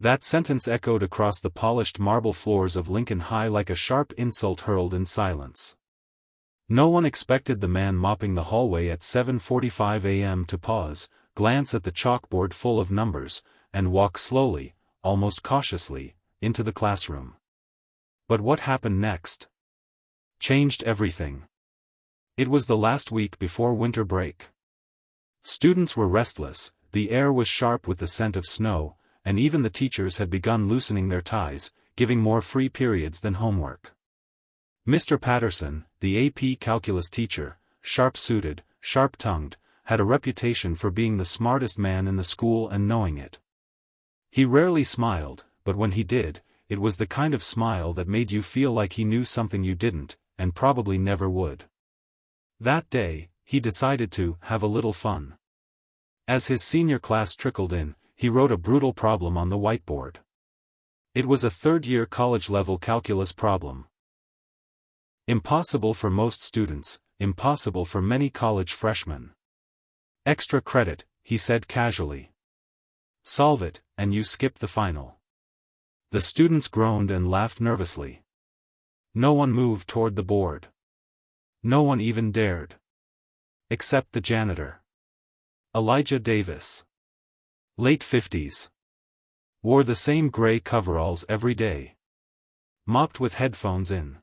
That sentence echoed across the polished marble floors of Lincoln High like a sharp insult hurled in silence. No one expected the man mopping the hallway at 7:45 a.m. to pause, glance at the chalkboard full of numbers, and walk slowly, almost cautiously, into the classroom. But what happened next changed everything. It was the last week before winter break. Students were restless, the air was sharp with the scent of snow, and even the teachers had begun loosening their ties, giving more free periods than homework. Mr. Patterson, the AP calculus teacher, sharp-suited, sharp-tongued, had a reputation for being the smartest man in the school and knowing it. He rarely smiled, but when he did, it was the kind of smile that made you feel like he knew something you didn't, and probably never would. That day, he decided to have a little fun. As his senior class trickled in, he wrote a brutal problem on the whiteboard. It was a third-year college-level calculus problem. Impossible for most students, impossible for many college freshmen. Extra credit, he said casually. Solve it, and you skip the final. The students groaned and laughed nervously. No one moved toward the board. No one even dared. Except the janitor. Elijah Davis. Late 50s. Wore the same gray coveralls every day. Mopped with headphones in.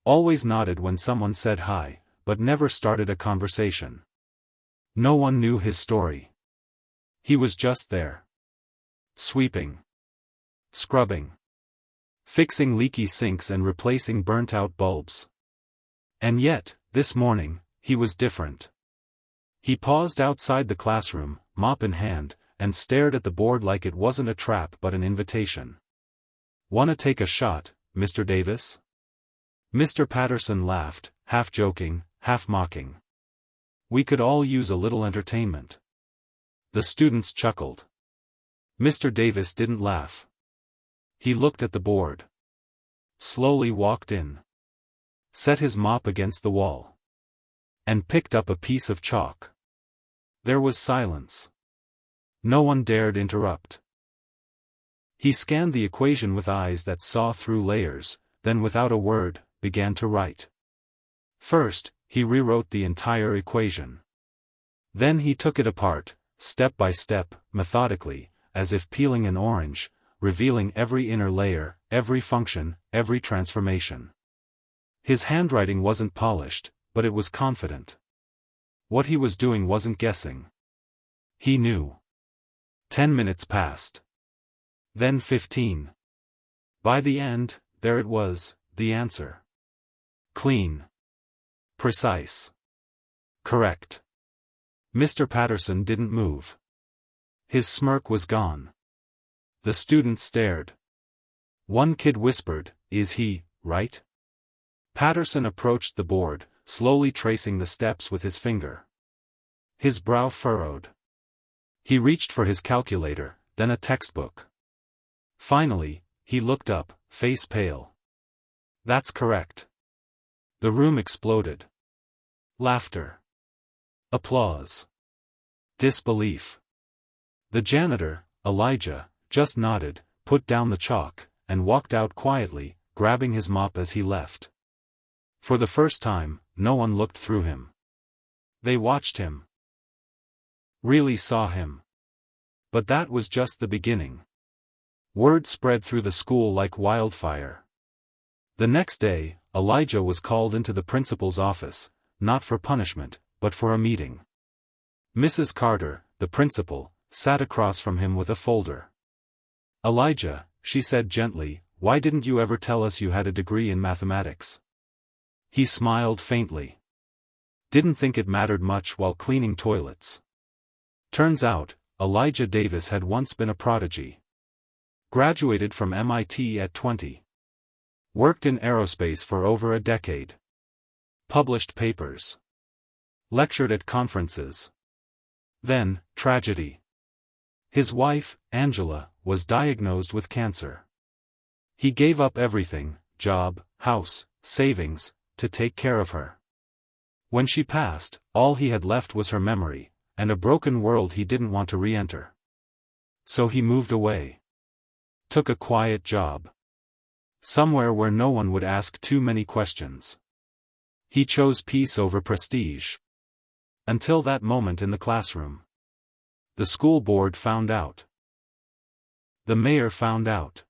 Always nodded when someone said hi, but never started a conversation. No one knew his story. He was just there. Sweeping. Scrubbing. Fixing leaky sinks and replacing burnt-out bulbs. And yet, this morning, he was different. He paused outside the classroom, mop in hand, and stared at the board like it wasn't a trap but an invitation. "Wanna take a shot, Mr. Davis?" Mr. Patterson laughed, half joking, half mocking. "We could all use a little entertainment." The students chuckled. Mr. Davis didn't laugh. He looked at the board. Slowly walked in. Set his mop against the wall. And picked up a piece of chalk. There was silence. No one dared interrupt. He scanned the equation with eyes that saw through layers, then without a word, began to write. First, he rewrote the entire equation. Then he took it apart, step by step, methodically, as if peeling an orange, revealing every inner layer, every function, every transformation. His handwriting wasn't polished, but it was confident. What he was doing wasn't guessing. He knew. 10 minutes passed. Then 15. By the end, there it was, the answer. Clean. Precise. Correct. Mr. Patterson didn't move. His smirk was gone. The students stared. One kid whispered, "Is he, right?" Patterson approached the board, slowly tracing the steps with his finger. His brow furrowed. He reached for his calculator, then a textbook. Finally, he looked up, face pale. "That's correct." The room exploded. Laughter. Applause. Disbelief. The janitor, Elijah, just nodded, put down the chalk, and walked out quietly, grabbing his mop as he left. For the first time, no one looked through him. They watched him. Really saw him. But that was just the beginning. Word spread through the school like wildfire. The next day, Elijah was called into the principal's office, not for punishment, but for a meeting. Mrs. Carter, the principal, sat across from him with a folder. "Elijah," she said gently, "why didn't you ever tell us you had a degree in mathematics?" He smiled faintly. Didn't think it mattered much while cleaning toilets. Turns out, Elijah Davis had once been a prodigy. Graduated from MIT at 20. Worked in aerospace for over a decade. Published papers. Lectured at conferences. Then, tragedy. His wife, Angela, was diagnosed with cancer. He gave up everything, job, house, savings, to take care of her. When she passed, all he had left was her memory, and a broken world he didn't want to re-enter. So he moved away. Took a quiet job. Somewhere where no one would ask too many questions. He chose peace over prestige. Until that moment in the classroom. The school board found out. The mayor found out.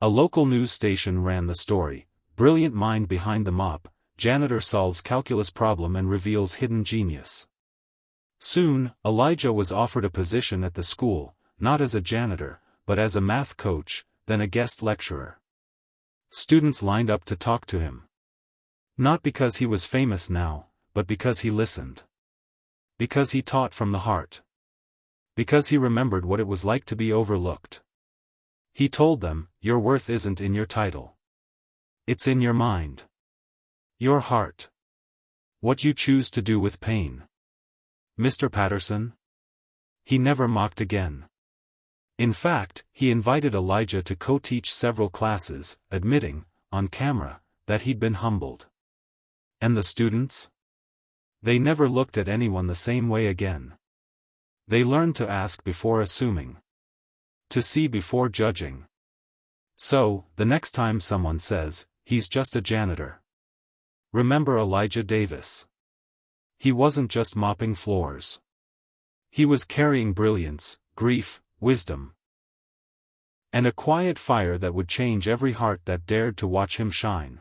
A local news station ran the story. Brilliant mind behind the mop, janitor solves calculus problem and reveals hidden genius. Soon, Elijah was offered a position at the school, not as a janitor, but as a math coach, then a guest lecturer. Students lined up to talk to him. Not because he was famous now, but because he listened. Because he taught from the heart. Because he remembered what it was like to be overlooked. He told them, your worth isn't in your title. It's in your mind. Your heart. What you choose to do with pain. Mr. Patterson? He never mocked again. In fact, he invited Elijah to co-teach several classes, admitting, on camera, that he'd been humbled. And the students? They never looked at anyone the same way again. They learned to ask before assuming. To see before judging. So, the next time someone says, he's just a janitor. Remember Elijah Davis. He wasn't just mopping floors. He was carrying brilliance, grief, wisdom. And a quiet fire that would change every heart that dared to watch him shine.